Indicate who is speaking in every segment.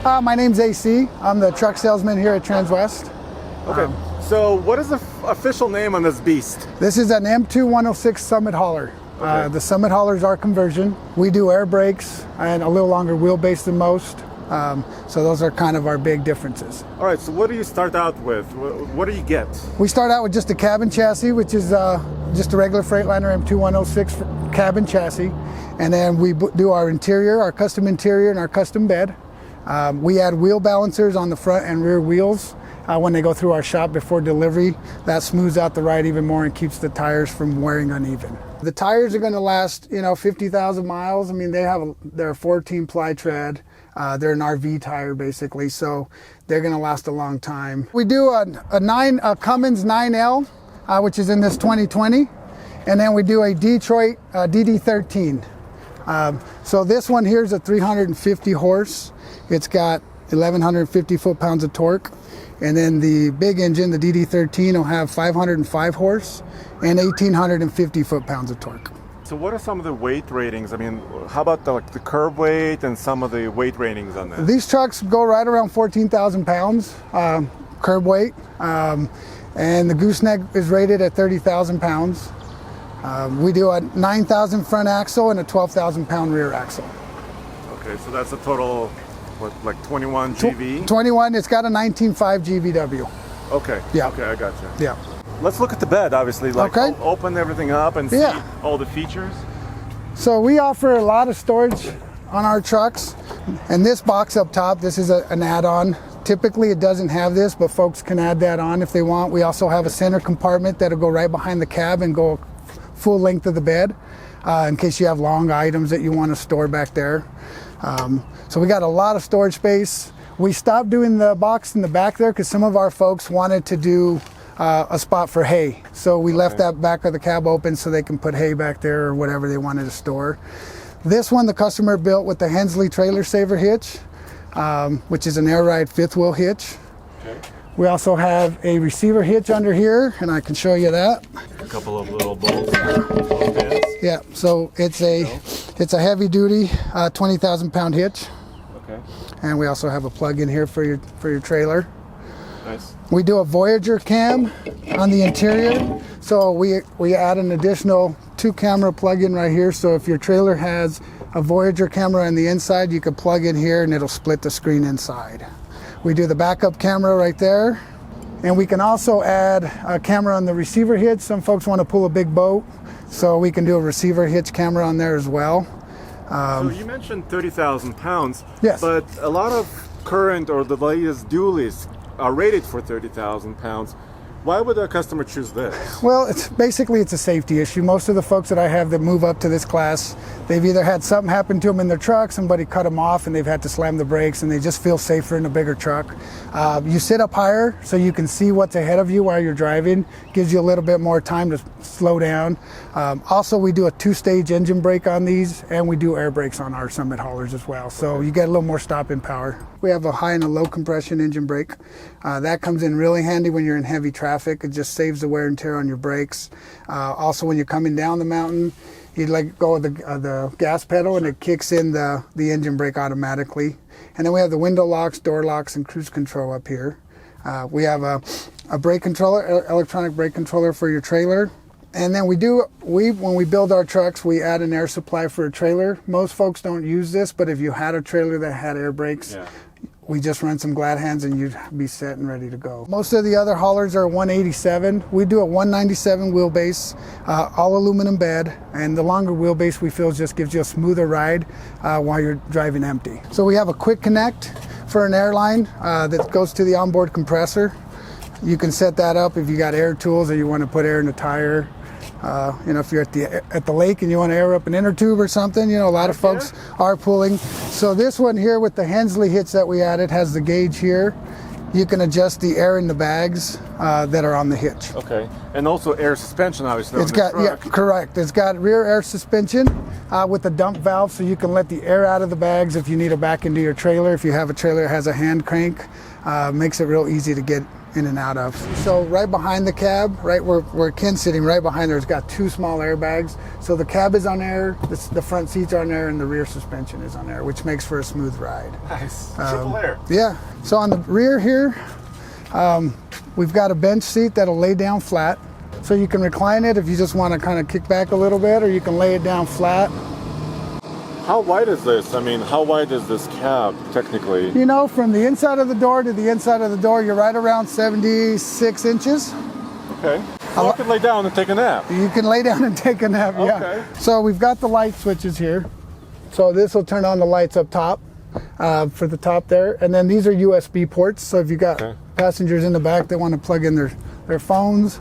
Speaker 1: My name's AC. I'm the truck salesman here at Transwest.
Speaker 2: Okay, so what is the official name on this beast?
Speaker 1: This is an M2-106 Summit hauler.
Speaker 2: Okay.
Speaker 1: The Summit hauler is our conversion. We do air brakes and a little longer wheelbase than most. So those are kind of our big differences.
Speaker 2: All right, so what do you start out with? What do you get?
Speaker 1: We start out with just a cabin chassis, which is just a regular Freightliner M2-106 cabin chassis. And then we do our interior, our custom interior and our custom bed. We add wheel balancers on the front and rear wheels when they go through our shop before delivery. That smooths out the ride even more and keeps the tires from wearing uneven. The tires are going to last, 50,000 miles. I mean, they're 14 ply tread. They're an RV tire basically, so they're going to last a long time. We do a Cummins 9L, which is in this 2020, and then we do a Detroit DD13. So this one here is a 350 horse. It's got 1,150 foot-pounds of torque. And then the big engine, the DD13, will have 505 horse and 1,850 foot-pounds of torque.
Speaker 2: So what are some of the weight ratings? I mean, how about the curb weight and some of the weight ratings on that?
Speaker 1: These trucks go right around 14,000 pounds curb weight. And the gooseneck is rated at 30,000 pounds. We do a 9,000 front axle and a 12,000 pound rear axle.
Speaker 2: Okay, so that's a total, like 21 GV?
Speaker 1: 21, it's got a 19.5 GVW.
Speaker 2: Okay,
Speaker 1: yeah.
Speaker 2: Okay, I got you.
Speaker 1: Yeah.
Speaker 2: Let's look at the bed, obviously,
Speaker 1: okay.
Speaker 2: Open everything up and see all the features.
Speaker 1: So we offer a lot of storage on our trucks. And this box up top, this is an add-on. Typically it doesn't have this, but folks can add that on if they want. We also have a center compartment that'll go right behind the cab and go full length of the bed in case you have long items that you want to store back there. So we got a lot of storage space. We stopped doing the box in the back there because some of our folks wanted to do a spot for hay. So we left that back of the cab open so they can put hay back there or whatever they wanted to store. This one the customer built with the Hensley trailer saver hitch, which is an air ride fifth wheel hitch. Okay. We also have a receiver hitch under here, and I can show you that.
Speaker 2: A couple of little bolts there.
Speaker 1: Yeah, so it's a heavy duty 20,000 pound hitch.
Speaker 2: Okay.
Speaker 1: And we also have a plug in here for your trailer.
Speaker 2: Nice.
Speaker 1: We do a Voyager cam on the interior, so we add an additional 2-camera plug-in right here. So if your trailer has a Voyager camera on the inside, you could plug in here and it'll split the screen inside. We do the backup camera right there, and we can also add a camera on the receiver hitch. Some folks want to pull a big boat, so we can do a receiver hitch camera on there as well.
Speaker 2: So you mentioned 30,000 pounds,
Speaker 1: yes.
Speaker 2: But a lot of current or the latest dualies are rated for 30,000 pounds. Why would a customer choose this?
Speaker 1: Well, it's a safety issue. Most of the folks that I have that move up to this class, they've either had something happen to them in their truck, somebody cut them off and they've had to slam the brakes, and they just feel safer in a bigger truck. You sit up higher so you can see what's ahead of you while you're driving. Gives you a little bit more time to slow down. Also, we do a 2-stage engine brake on these, and we do air brakes on our Summit haulers as well. So you get a little more stopping power. We have a high and a low compression engine brake. That comes in really handy when you're in heavy traffic. It just saves the wear and tear on your brakes. Also, when you're coming down the mountain, you let go of the gas pedal and it kicks in the engine brake automatically. And then we have the window locks, door locks, and cruise control up here. We have a brake controller, electronic brake controller for your trailer. And then when we build our trucks, we add an air supply for a trailer. Most folks don't use this, but if you had a trailer that had air brakes, we just run some glad hands and you'd be set and ready to go. Most of the other haulers are 187. We do a 197 wheelbase, all aluminum bed, and the longer wheelbase we feel just gives you a smoother ride while you're driving empty. So we have a quick connect for an airline that goes to the onboard compressor. You can set that up if you got air tools or you want to put air in the tire. If you're at the lake and you want to air up an inner tube or something, a lot of folks are pulling. So this one here with the Hensley hitch that we added has the gauge here. You can adjust the air in the bags that are on the hitch.
Speaker 2: Okay, and also air suspension, obviously.
Speaker 1: It's got, correct. It's got rear air suspension with the dump valve, so you can let the air out of the bags if you need it back into your trailer. If you have a trailer that has a hand crank, makes it real easy to get in and out of. So right behind the cab, right where Ken's sitting, right behind there, it's got 2 small airbags. So the cab is on air, the front seats are on air, and the rear suspension is on air, which makes for a smooth ride.
Speaker 2: Nice. Triple air.
Speaker 1: Yeah. So on the rear here, we've got a bench seat that'll lay down flat. So you can recline it if you just want to kind of kick back a little bit, or you can lay it down flat.
Speaker 2: How wide is this? I mean, how wide is this cab technically?
Speaker 1: You know, from the inside of the door to the inside of the door, you're right around 76 inches.
Speaker 2: Okay. So I can lay down and take a nap.
Speaker 1: You can lay down and take a nap, yeah.
Speaker 2: Okay.
Speaker 1: So we've got the light switches here. So this will turn on the lights up top for the top there. And then these are USB ports. So if you got passengers in the back that want to plug in their phones,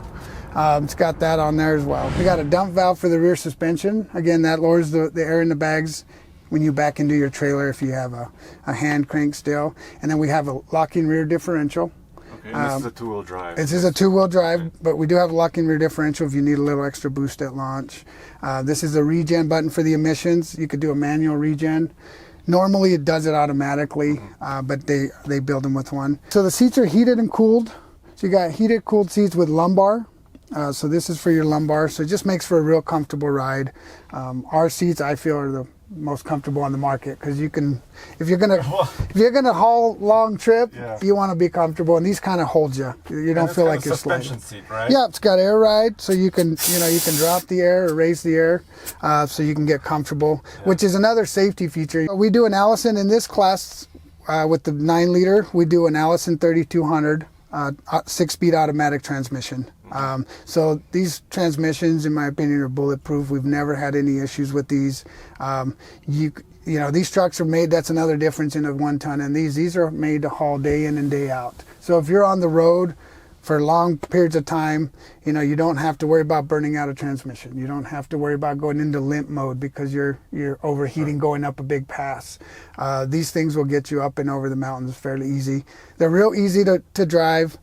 Speaker 1: it's got that on there as well. We got a dump valve for the rear suspension. Again, that lowers the air in the bags when you back into your trailer if you have a hand crank still. And then we have a locking rear differential.
Speaker 2: Okay, and this is a 2-wheel drive.
Speaker 1: This is a 2-wheel drive, but we do have a locking rear differential if you need a little extra boost at launch. This is a regen button for the emissions. You could do a manual regen. Normally it does it automatically, but they build them with one. So the seats are heated and cooled. So you got heated, cooled seats with lumbar. So this is for your lumbar. So it just makes for a real comfortable ride. Our seats, I feel, are the most comfortable on the market because you can, if you're gonna haul long trip, you want to be comfortable, and these kind of hold you. You don't feel like you're
Speaker 2: suspension
Speaker 1: sliding.
Speaker 2: seat, right?
Speaker 1: Yeah, it's got air ride, so you can drop the air or raise the air, so you can get comfortable, which is another safety feature. We do an Allison in this class with the 9-liter. We do an Allison 3200. 6-speed automatic transmission. So these transmissions, in my opinion, are bulletproof. We've never had any issues with these. You know, these trucks are made, that's another difference in a 1-ton, and these are made to haul day in and day out. So if you're on the road for long periods of time, you know, you don't have to worry about burning out a transmission. You don't have to worry about going into limp mode because you're overheating going up a big pass. These things will get you up and over the mountains fairly easy. They're real easy to drive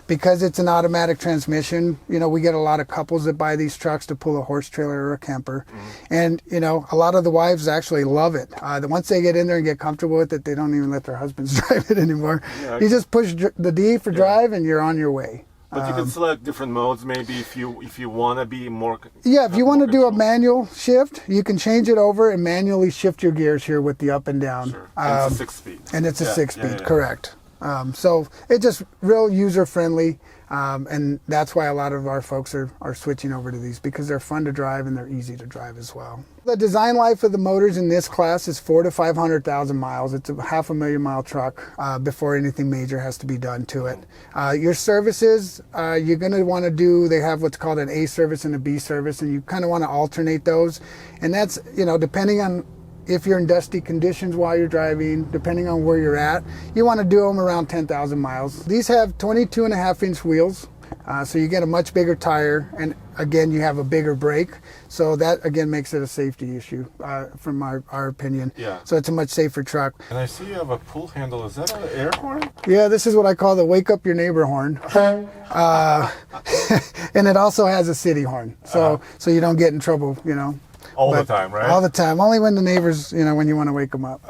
Speaker 1: because it's an automatic transmission. You know, we get a lot of couples that buy these trucks to pull a horse trailer or a camper. And, you know, a lot of the wives actually love it. Once they get in there and get comfortable with it, they don't even let their husbands drive it anymore. Yeah, you just push the D for drive and you're on your way.
Speaker 2: But you can select different modes maybe if you want to be more...
Speaker 1: Yeah, if you want to do a manual shift, you can change it over and manually shift your gears here with the up and down.
Speaker 2: Sure. And it's a 6-speed.
Speaker 1: And it's a 6-speed, correct. So it's just real user-friendly, and that's why a lot of our folks are switching over to these because they're fun to drive and they're easy to drive as well. The design life of the motors in this class is 400,000 to 500,000 miles. It's a 500,000-mile truck before anything major has to be done to it. Your services, you're going to want to do, they have what's called an A service and a B service, and you kind of want to alternate those. And that's, you know, depending on if you're in dusty conditions while you're driving, depending on where you're at, you want to do them around 10,000 miles. These have 22.5-inch wheels, so you get a much bigger tire, and again, you have a bigger brake. So that, again, makes it a safety issue from our opinion. Yeah. So it's a much safer truck.
Speaker 2: And I see you have a pull handle. Is that an air horn?
Speaker 1: Yeah, this is what I call the wake up your neighbor horn. And it also has a city horn, so you don't get in trouble, you know.
Speaker 2: All the time, right?
Speaker 1: All the time. Only when the neighbors, you know, when you want to wake them up.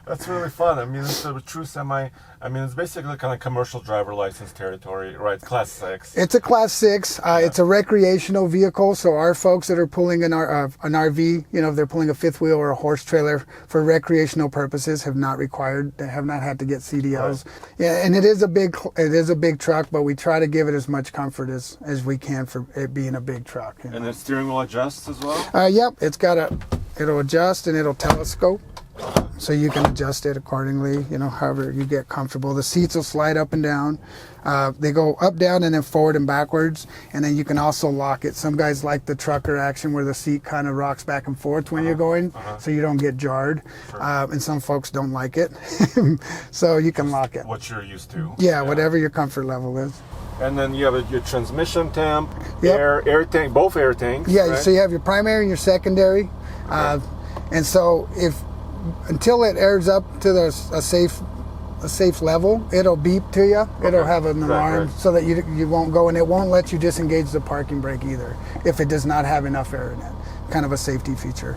Speaker 2: That's really fun. I mean, it's a true semi. I mean, it's basically kind of commercial driver license territory, right? Class 6.
Speaker 1: It's a Class 6. It's a recreational vehicle. So our folks that are pulling an RV, you know, if they're pulling a fifth wheel or a horse trailer for recreational purposes, have not had to get CDLs. Right. Yeah, and it is a big truck, but we try to give it as much comfort as we can for it being a big truck. You know?
Speaker 2: And the steering wheel adjusts as well?
Speaker 1: Yep. It'll adjust and it'll telescope. So you can adjust it accordingly, you know, however you get comfortable. The seats will slide up and down. They go up, down, and then forward and backwards. And then you can also lock it. Some guys like the trucker action where the seat kind of rocks back and forth when you're going, so you don't get jarred. Sure. And some folks don't like it. So you can lock it.
Speaker 2: What you're used to.
Speaker 1: Yeah, whatever your comfort level is.
Speaker 2: And then you have your transmission temp, air tank, both air tanks.
Speaker 1: Yeah,
Speaker 2: right?
Speaker 1: So you have your primary and your secondary. And so until it airs up to a safe level, it'll beep to you. It'll have an alarm so that you won't go, and it won't let you disengage the parking brake either if it does not have enough air in it. Kind of a safety feature.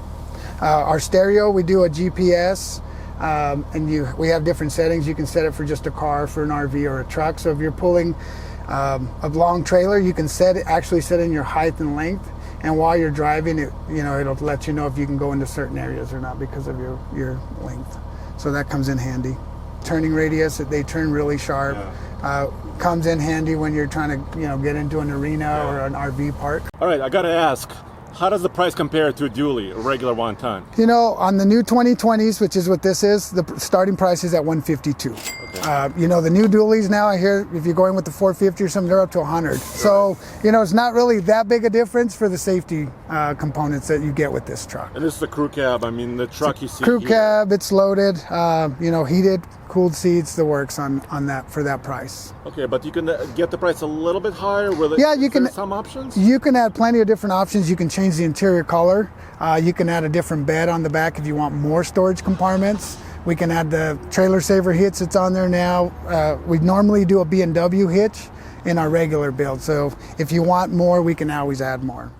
Speaker 1: Our stereo, we do a GPS. we have different settings. You can set it for just a car, for an RV, or a truck. So if you're pulling a long trailer, you can actually set in your height and length. And while you're driving, it'll let you know if you can go into certain areas or not because of your length. So that comes in handy. Turning radius, they turn really sharp. Yeah. Comes in handy when you're trying to get into an arena or an RV park.
Speaker 2: All right, I gotta ask, how does the price compare to a dually, a regular 1 ton?
Speaker 1: On the new 2020s, which is what this is, the starting price is at $152. Okay. The new dualies now, I hear if you're going with the 450 or something, they're up to 100. Right. So, it's not really that big a difference for the safety components that you get with this truck.
Speaker 2: And this is the crew cab. I mean, the truck you see
Speaker 1: crew
Speaker 2: here.
Speaker 1: Cab, it's loaded, heated, cooled seats, the works on that for that price.
Speaker 2: Okay, but you can get the price a little bit higher?
Speaker 1: You can.
Speaker 2: Some options?
Speaker 1: You can add plenty of different options. You can change the interior color. You can add a different bed on the back if you want more storage compartments. We can add the trailer saver hitch that's on there now. We normally do a B&W hitch in our regular build. So if you want more, we can always add more.